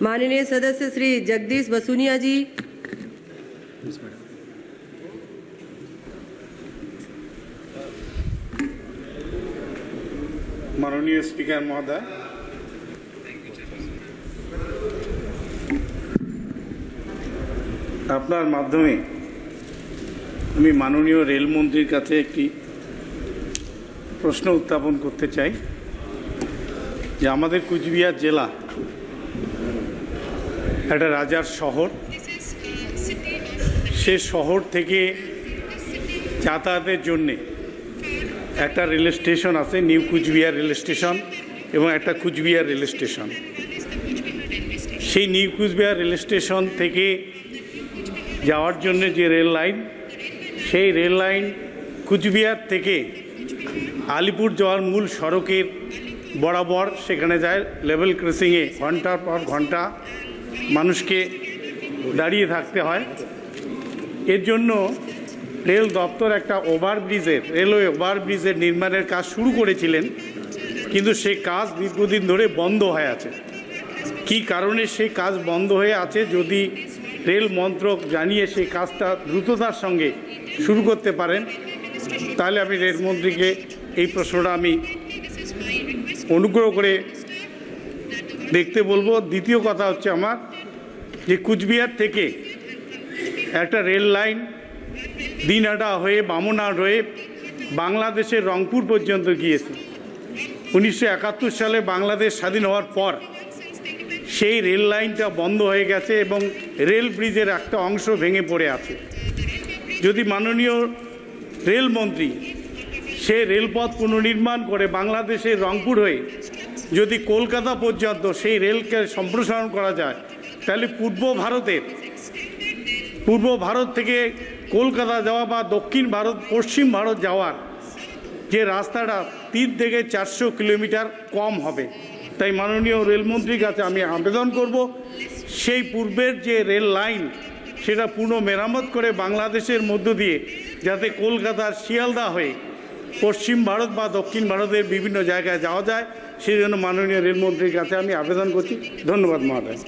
माननीय सदस्य श्री जगदीश बसुनिया जी। माननीय स्पीकर महोदय, আপনার মাধ্যমে আমি মাননীয় রেলমন্ত্রীর কাছে একটি প্রশ্ন উত্থাপন করতে চাই যে আমাদের কুচবিহার জেলা একটা রাজার শহর, সে শহর থেকে যাতায়াতের জন্যে একটা রেল স্টেশন আছে, নিউ কুচবিহার রেল স্টেশন, এবং একটা কুচবিহার রেল স্টেশন। সেই নিউ কুচবিহার রেল স্টেশন থেকে যাওয়ার জন্য যে রেল লাইন, সেই রেল লাইন কুচবিহার থেকে আলিপুর যাওয়ার মূল সড়কের বরাবর সেখানে যায়। লেভেল ক্রসিংয়ে ঘন্টার পর ঘন্টা মানুষকে দাঁড়িয়ে থাকতে হয়। এর জন্য রেল দপ্তর একটা রেলওয়ে ওভারব্রিজের নির্মাণের কাজ শুরু করেছিলেন, কিন্তু সেই কাজ দীর্ঘদিন ধরে বন্ধ হয়ে আছে। কী কারণে সেই কাজ বন্ধ হয়ে আছে, যদি রেল মন্ত্রক জানিয়ে সেই কাজটা দ্রুততার সঙ্গে শুরু করতে পারেন, তাহলে আমি রেলমন্ত্রীকে এই প্রশ্নটা আমি অনুগ্রহ করে দেখতে বলবো। দ্বিতীয় কথা হচ্ছে আমার, যে কুচবিহার থেকে একটা রেল লাইন দিনহাটা হয়ে বামনহাট হয়ে বাংলাদেশের রংপুর পর্যন্ত গিয়েছে। 1971 সালে বাংলাদেশ স্বাধীন হওয়ার পর সেই রেল লাইনটা বন্ধ হয়ে গেছে এবং রেল ব্রিজের একটা অংশ ভেঙে পড়ে আছে। যদি মাননীয় রেলমন্ত্রী সে রেলপথ পুনর্নির্মাণ করে বাংলাদেশের রংপুর হয়ে যদি কলকাতা পর্যন্ত সেই রেলকে সম্প্রসারণ করা যায়, তাহলে পূর্ব ভারত থেকে কলকাতা যাওয়া বা দক্ষিণ ভারত পশ্চিম ভারত যাওয়ার যে রাস্তাটা 3 থেকে 400 কিলোমিটার কম হবে। তাই মাননীয় রেলমন্ত্রীর কাছে আমি আবেদন করব, সেই পূর্বের যে রেল লাইন সেটা পুনঃ মেরামত করে বাংলাদেশের মধ্য দিয়ে যাতে কলকাতার শিয়ালদা হয়ে পশ্চিম ভারত বা দক্ষিণ ভারতের বিভিন্ন জায়গায় যাওয়া যায়, সেই জন্য মাননীয় রেলমন্ত্রীর কাছে আমি আবেদন করছি। ধন্যবাদ মহোদয়।